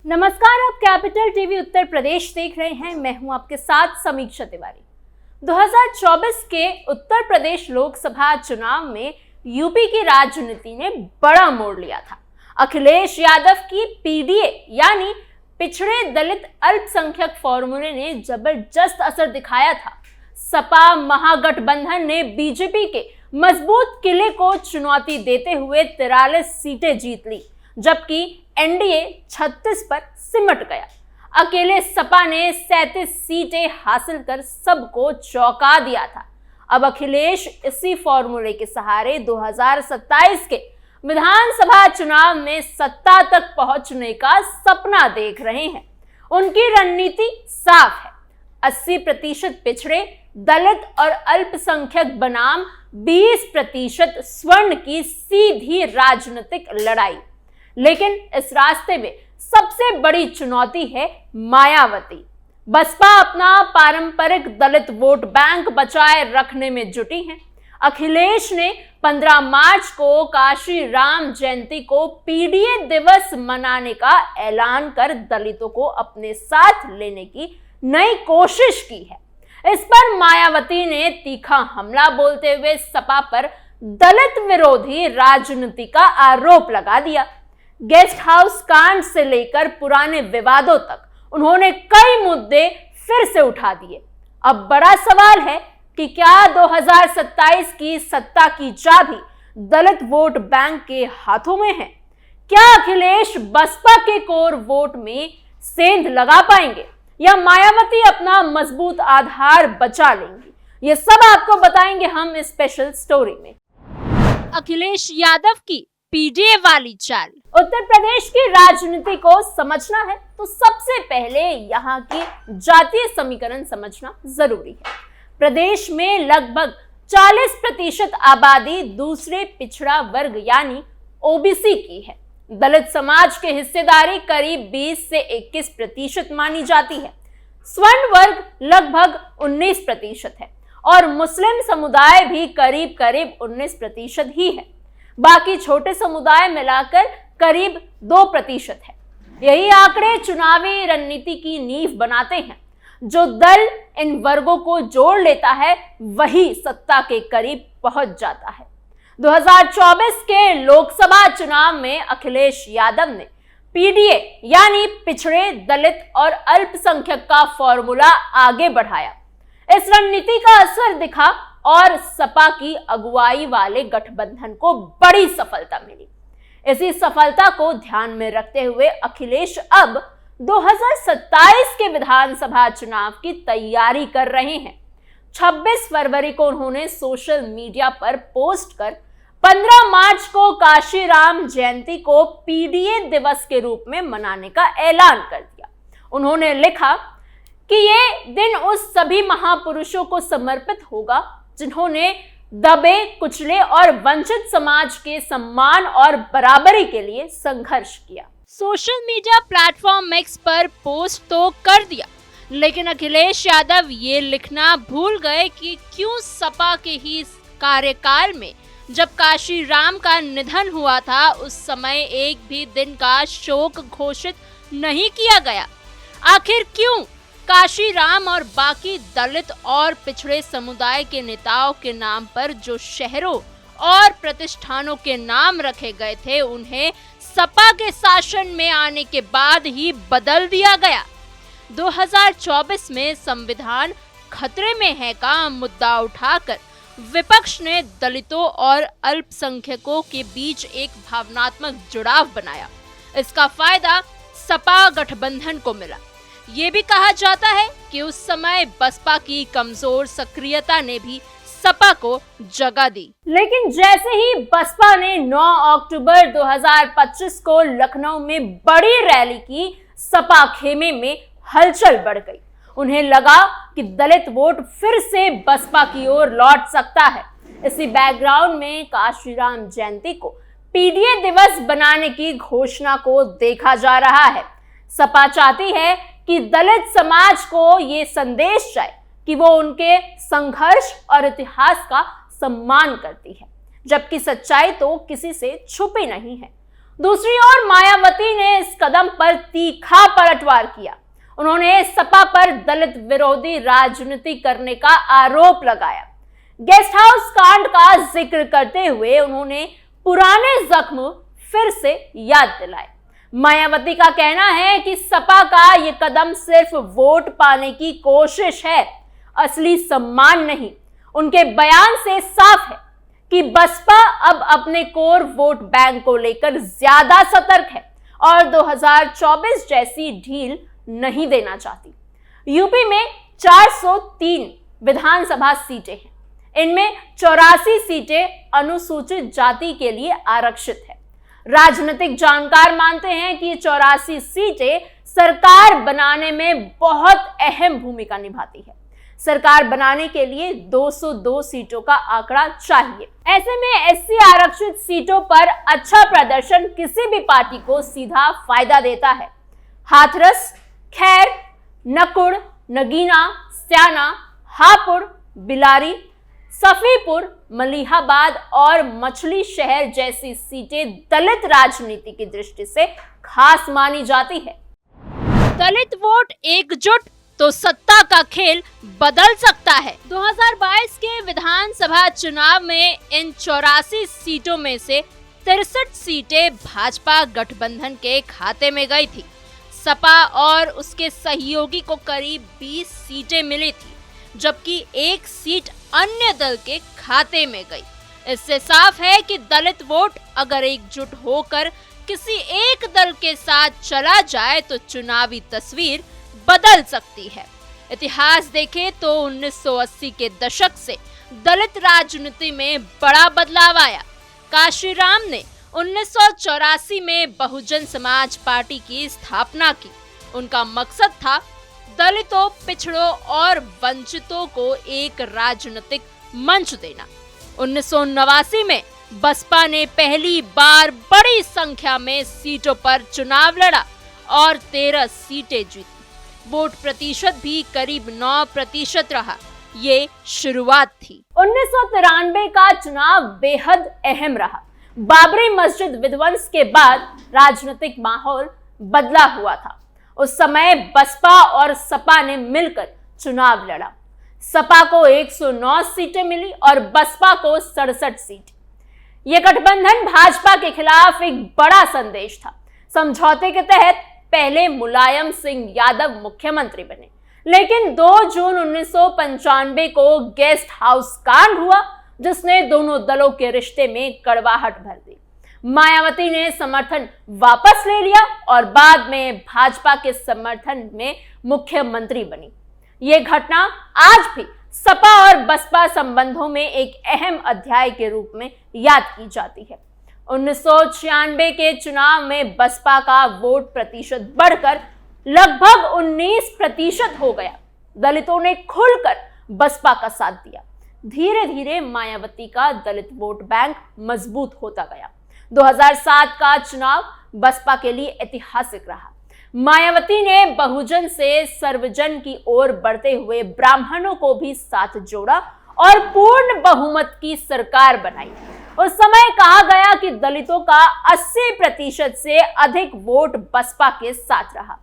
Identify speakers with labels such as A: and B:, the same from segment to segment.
A: नमस्कार, आप capital TV Uttar Pradesh देख रहे हैं। मैं हूं आपके साथ समीक्षा तिवारी। 2024 के उत्तर प्रदेश लोकसभा चुनाव में यूपी की राजनीति ने बड़ा मोड़ लिया था। अखिलेश यादव की पीडीए यानी पिछड़े दलित अल्पसंख्यक फॉर्मूले ने जबरदस्त असर दिखाया था। सपा महागठबंधन ने बीजेपी के मजबूत किले को चुनौती देते हुए 43 सीटें जीत ली, जबकि एनडीए 36 पर सिमट गया। अकेले सपा ने 37 सीटें हासिल कर सबको चौंका दिया था। अब अखिलेश इसी फॉर्मूले के सहारे 2027 के विधानसभा चुनाव में सत्ता तक पहुंचने का सपना देख रहे हैं। उनकी रणनीति साफ है, 80% पिछड़े दलित और अल्पसंख्यक बनाम 20% स्वर्ण की सीधी राजनीतिक लड़ाई। लेकिन इस रास्ते में सबसे बड़ी चुनौती है मायावती। बसपा अपना पारंपरिक दलित वोट बैंक बचाए रखने में जुटी है। अखिलेश ने 15 मार्च को काशी राम जयंती को पीडीए दिवस मनाने का ऐलान कर दलितों को अपने साथ लेने की नई कोशिश की है। इस पर मायावती ने तीखा हमला बोलते हुए सपा पर दलित विरोधी राजनीति का आरोप लगा दिया। गेस्ट हाउस कांड से लेकर पुराने विवादों तक उन्होंने कई मुद्दे फिर से उठा दिए। अब बड़ा सवाल है कि क्या 2027 की सत्ता की चाबी दलित वोट बैंक के हाथों में है? क्या अखिलेश बसपा के कोर वोट में सेंध लगा पाएंगे या मायावती अपना मजबूत आधार बचा लेंगी? ये सब आपको बताएंगे हम इस स्पेशल स्टोरी में। अखिलेश यादव की पीडीए वाली चाल। उत्तर प्रदेश की राजनीति को समझना है तो सबसे पहले यहाँ की जातीय समीकरण समझना जरूरी है। प्रदेश में लगभग 40% आबादी दूसरे पिछड़ा वर्ग यानी ओबीसी की है। दलित समाज की हिस्सेदारी करीब 20 से 21% मानी जाती है। स्वर्ण वर्ग लगभग 19% है और मुस्लिम समुदाय भी करीब 19% ही है। बाकी छोटे समुदाय मिलाकर करीब 2% है। यही आंकड़े चुनावी रणनीति की नींव बनाते हैं। जो दल इन वर्गों को जोड़ लेता है वही सत्ता के करीब पहुंच जाता है। 2024 के लोकसभा चुनाव में अखिलेश यादव ने पीडीए यानी पिछड़े दलित और अल्पसंख्यक का फॉर्मूला आगे बढ़ाया। इस रणनीति का असर दिखा और सपा की अगुवाई वाले गठबंधन को बड़ी सफलता मिली। इसी सफलता को ध्यान में रखते हुए अखिलेश अब 2027 के विधानसभा चुनाव की तैयारी कर रहे हैं। 26 फरवरी को उन्होंने सोशल मीडिया पर पोस्ट कर 15 मार्च को काशी राम जयंती को पीडीए दिवस के रूप में मनाने का ऐलान कर दिया। उन्होंने लिखा कि ये दिन उस सभी महापुरुषों को समर्पित होगा जिन्होंने दबे, कुचले और वंचित समाज के सम्मान और बराबरी के लिए संघर्ष किया। सोशल मीडिया प्लेटफॉर्म एक्स पर पोस्ट तो कर दिया, लेकिन अखिलेश यादव ये लिखना भूल गए कि क्यों सपा के ही कार्यकाल में जब काशी राम का निधन हुआ था उस समय एक भी दिन का शोक घोषित नहीं किया गया। आखिर क्यों काशी राम और बाकी दलित और पिछड़े समुदाय के नेताओं के नाम पर जो शहरों और प्रतिष्ठानों के नाम रखे गए थे उन्हें सपा के शासन में आने के बाद ही बदल दिया गया? 2024 में संविधान खतरे में है का मुद्दा उठाकर विपक्ष ने दलितों और अल्पसंख्यकों के बीच एक भावनात्मक जुड़ाव बनाया। इसका फायदा सपा गठबंधन को मिला। ये भी कहा जाता है कि उस समय बसपा की कमजोर सक्रियता ने भी सपा को जगह दी। लेकिन जैसे ही बसपा ने 9 अक्टूबर 2025 को लखनऊ में बड़ी रैली की, सपा खेमे में हलचल बढ़ गई। उन्हें लगा कि दलित वोट फिर से बसपा की ओर लौट सकता है। इसी बैकग्राउंड में काशीराम जयंती को पीडीए दिवस बनाने की घोषणा को देखा जा रहा है। सपा चाहती है कि दलित समाज को ये संदेश जाए कि वो उनके संघर्ष और इतिहास का सम्मान करती है, जबकि सच्चाई तो किसी से छुपी नहीं है। दूसरी ओर मायावती ने इस कदम पर तीखा पलटवार किया। उन्होंने सपा पर दलित विरोधी राजनीति करने का आरोप लगाया। गेस्ट हाउस कांड का जिक्र करते हुए उन्होंने पुराने जख्म फिर से याद दिलाए। मायावती का कहना है कि सपा का ये कदम सिर्फ वोट पाने की कोशिश है, असली सम्मान नहीं। उनके बयान से साफ है कि बसपा अब अपने कोर वोट बैंक को लेकर ज्यादा सतर्क है और 2024 जैसी ढील नहीं देना चाहती। यूपी में 403 विधानसभा सीटें हैं। इनमें 84 सीटें अनुसूचित जाति के लिए आरक्षित है। राजनीतिक जानकार मानते हैं कि 84 सीटें सरकार बनाने में बहुत अहम भूमिका निभाती है। सरकार बनाने के लिए 202 सीटों का आंकड़ा चाहिए। ऐसे में एससी आरक्षित सीटों पर अच्छा प्रदर्शन किसी भी पार्टी को सीधा फायदा देता है। हाथरस, खैर, नकुड़, नगीना, स्याना, हापुड़, बिलारी, सफीपुर, मलिहाबाद और मछली शहर जैसी सीटें दलित राजनीति की दृष्टि से खास मानी जाती है। दलित वोट एकजुट तो सत्ता का खेल बदल सकता है। 2022 के विधानसभा चुनाव में इन 84 सीटों में से 63 सीटें भाजपा गठबंधन के खाते में गई थी। सपा और उसके सहयोगी को करीब 20 सीटें मिली थी, जबकि एक सीट अन्य दल के खाते में गई। इससे साफ है कि दलित वोट अगर एकजुट होकर किसी एक दल के साथ चला जाए तो चुनावी तस्वीर बदल सकती है। इतिहास देखें तो 1980 के दशक से दलित राजनीति में बड़ा बदलाव आया। काशीराम ने 1984 में बहुजन समाज पार्टी की स्थापना की। उनका मकसद था दलितों, पिछड़ों और वंचितों को एक राजनीतिक मंच देना। 1989 में बसपा ने पहली बार बड़ी संख्या में सीटों पर चुनाव लड़ा और 13 सीटें जीती। वोट प्रतिशत भी करीब 9% रहा। ये शुरुआत थी। 1993 का चुनाव बेहद अहम रहा। बाबरी मस्जिद विध्वंस के बाद राजनीतिक माहौल बदला हुआ था। उस समय बसपा और सपा ने मिलकर चुनाव लड़ा। सपा को 109 सीटें मिली और बसपा को 67 सीट। यह गठबंधन भाजपा के खिलाफ एक बड़ा संदेश था। समझौते के तहत पहले मुलायम सिंह यादव मुख्यमंत्री बने, लेकिन 2 जून 1995 को गेस्ट हाउस कांड हुआ, जिसने दोनों दलों के रिश्ते में कड़वाहट भर दी। मायावती ने समर्थन वापस ले लिया और बाद में भाजपा के समर्थन में मुख्यमंत्री बनी। ये घटना आज भी सपा और बसपा संबंधों में एक अहम अध्याय के रूप में याद की जाती है। 1996 के चुनाव में बसपा का वोट प्रतिशत बढ़कर लगभग 19% हो गया। दलितों ने खुलकर बसपा का साथ दिया। धीरे धीरे मायावती का दलित वोट बैंक मजबूत होता गया। 2007 का चुनाव बसपा के लिए ऐतिहासिक रहा। मायावती ने बहुजन से सर्वजन की ओर बढ़ते हुए ब्राह्मणों को भी साथ जोड़ा और पूर्ण बहुमत की सरकार बनाई। उस समय कहा गया कि दलितों का 80% से अधिक वोट बसपा के साथ रहा।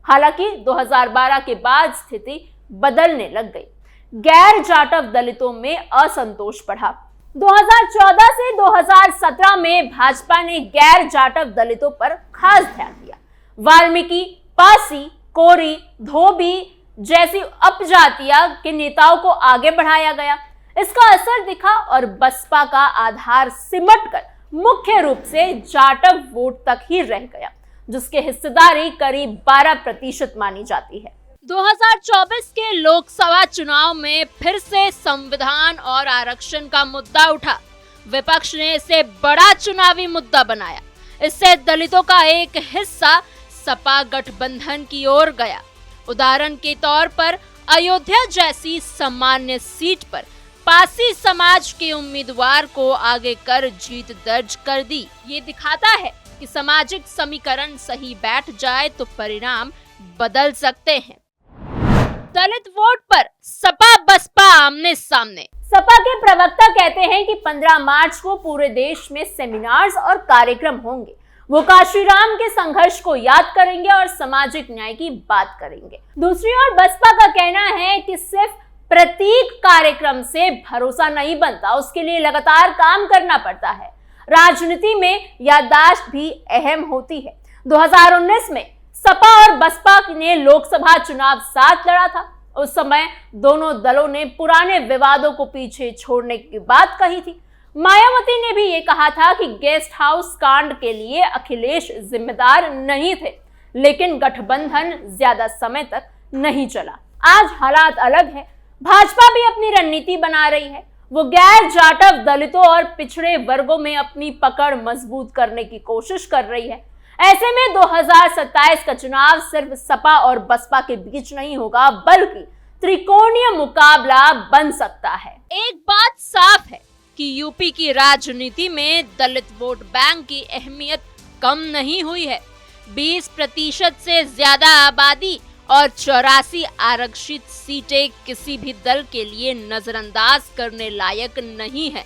A: हालांकि 2012 के बाद स्थिति बदलने लग गई। गैर जाटव दलितों में असंतोष बढ़ा। 2014 से 2017 में भाजपा ने गैर जाटव दलितों पर खास ध्यान दिया। वाल्मीकि, पासी, कोरी, धोबी जैसी उपजातियां के नेताओं को आगे बढ़ाया गया। इसका असर दिखा और बसपा का आधार सिमटकर मुख्य रूप से जाटव वोट तक ही रह गया, जिसकी हिस्सेदारी करीब 12% मानी जाती है। 2024 के लोकसभा चुनाव में फिर से संविधान और आरक्षण का मुद्दा उठा। विपक्ष ने इसे बड़ा चुनावी मुद्दा बनाया। इससे दलितों का एक हिस्सा सपा गठबंधन की ओर गया। उदाहरण के तौर पर अयोध्या जैसी सामान्य सीट पर पासी समाज के उम्मीदवार को आगे कर जीत दर्ज कर दी। ये दिखाता है कि सामाजिक समीकरण सही बैठ जाए तो परिणाम बदल सकते हैं। दलित वोट पर सपा बसपा आमने सामने। सपा के प्रवक्ता कहते हैं कि 15 मार्च को पूरे देश में सेमिनार्स और कार्यक्रम होंगे वो काशीराम के संघर्ष को याद करेंगे और सामाजिक न्याय की बात करेंगे। दूसरी ओर बसपा का कहना है कि सिर्फ प्रतीक कार्यक्रम से भरोसा नहीं बनता, उसके लिए लगातार काम करना पड़ता है। राजनीति में याददाश्त भी अहम होती है। 2019 में सपा और बसपा ने लोकसभा चुनाव साथ लड़ा था। उस समय दोनों दलों ने पुराने विवादों को पीछे छोड़ने की बात कही थी। मायावती ने भी ये कहा था कि गेस्ट हाउस कांड के लिए अखिलेश जिम्मेदार नहीं थे, लेकिन गठबंधन ज्यादा समय तक नहीं चला। आज हालात अलग है। भाजपा भी अपनी रणनीति बना रही है। वो गैर जाटव दलितों और पिछड़े वर्गों में अपनी पकड़ मजबूत करने की कोशिश कर रही है। ऐसे में 2027 का चुनाव सिर्फ सपा और बसपा के बीच नहीं होगा, बल्कि त्रिकोणीय मुकाबला बन सकता है। एक बात साफ है कि यूपी की राजनीति में दलित वोट बैंक की अहमियत कम नहीं हुई है। 20% से ज्यादा आबादी और 84 आरक्षित सीटें किसी भी दल के लिए नजरअंदाज करने लायक नहीं है।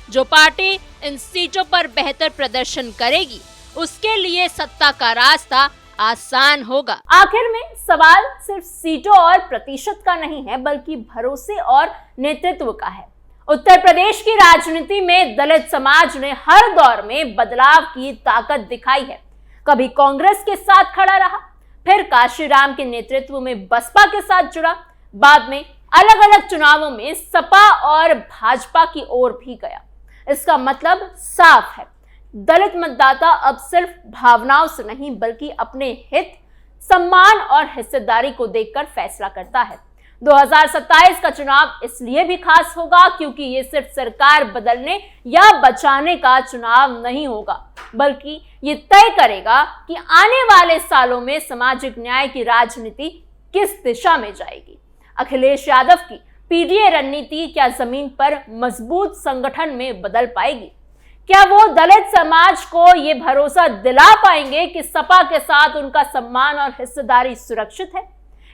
A: जो पार्टी इन सीटों पर बेहतर प्रदर्शन करेगी, उसके लिए सत्ता का रास्ता आसान होगा। आखिर में सवाल सिर्फ सीटों और प्रतिशत का नहीं है, बल्कि भरोसे और नेतृत्व का है। उत्तर प्रदेश की राजनीति में दलित समाज ने हर दौर में बदलाव की ताकत दिखाई है। कभी कांग्रेस के साथ खड़ा रहा, फिर काशीराम के नेतृत्व में बसपा के साथ जुड़ा, बाद में अलग अलग चुनावों में सपा और भाजपा की ओर भी गया। इसका मतलब साफ है, दलित मतदाता अब सिर्फ भावनाओं से नहीं, बल्कि अपने हित, सम्मान और हिस्सेदारी को देखकर फैसला करता है। 2027 का चुनाव इसलिए भी खास होगा क्योंकि ये सिर्फ सरकार बदलने या बचाने का चुनाव नहीं होगा, बल्कि ये तय करेगा कि आने वाले सालों में सामाजिक न्याय की राजनीति किस दिशा में जाएगी। अखिलेश यादव की पीडीए रणनीति क्या जमीन पर मजबूत संगठन में बदल पाएगी? क्या वो दलित समाज को ये भरोसा दिला पाएंगे कि सपा के साथ उनका सम्मान और हिस्सेदारी सुरक्षित है?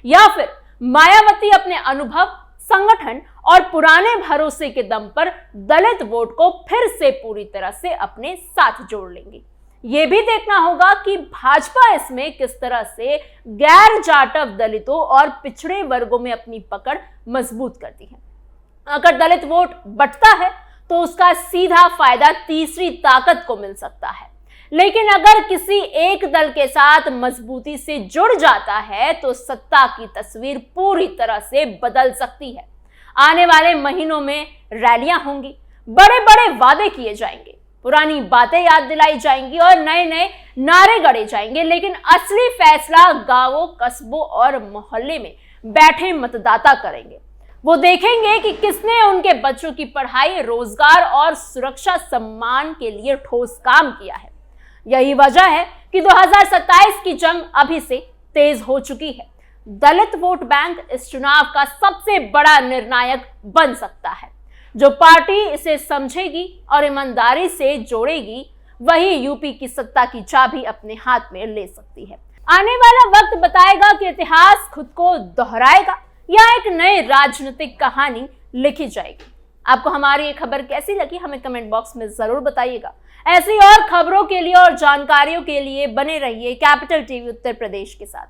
A: या फिर मायावती अपने अनुभव, संगठन और पुराने भरोसे के दम पर दलित वोट को फिर से पूरी तरह से अपने साथ जोड़ लेंगी? ये भी देखना होगा कि भाजपा इसमें किस तरह से गैर जाटव दलितों और पिछड़े वर्गों में अपनी पकड़ मजबूत करती है। अगर दलित वोट बंटता है तो उसका सीधा फायदा तीसरी ताकत को मिल सकता है, लेकिन अगर किसी एक दल के साथ मजबूती से जुड़ जाता है तो सत्ता की तस्वीर पूरी तरह से बदल सकती है। आने वाले महीनों में रैलियां होंगी, बड़े बड़े वादे किए जाएंगे, पुरानी बातें याद दिलाई जाएंगी और नए नए नारे गढ़े जाएंगे, लेकिन असली फैसला गांवों, कस्बों और मोहल्ले में बैठे मतदाता करेंगे। वो देखेंगे कि किसने उनके बच्चों की पढ़ाई, रोजगार और सुरक्षा सम्मान के लिए ठोस काम किया है। यही वजह है कि 2027 की जंग अभी से तेज हो चुकी है। दलित वोट बैंक इस चुनाव का सबसे बड़ा निर्णायक बन सकता है। जो पार्टी इसे समझेगी और ईमानदारी से जोड़ेगी, वही यूपी की सत्ता की चाबी अपने हाथ में ले सकती है। आने वाला वक्त बताएगा कि इतिहास खुद को दोहराएगा या एक नई राजनीतिक कहानी लिखी जाएगी। आपको हमारी ये खबर कैसी लगी, हमें कमेंट बॉक्स में जरूर बताइएगा। ऐसी और खबरों के लिए और जानकारियों के लिए बने रहिए कैपिटल टीवी उत्तर प्रदेश के साथ।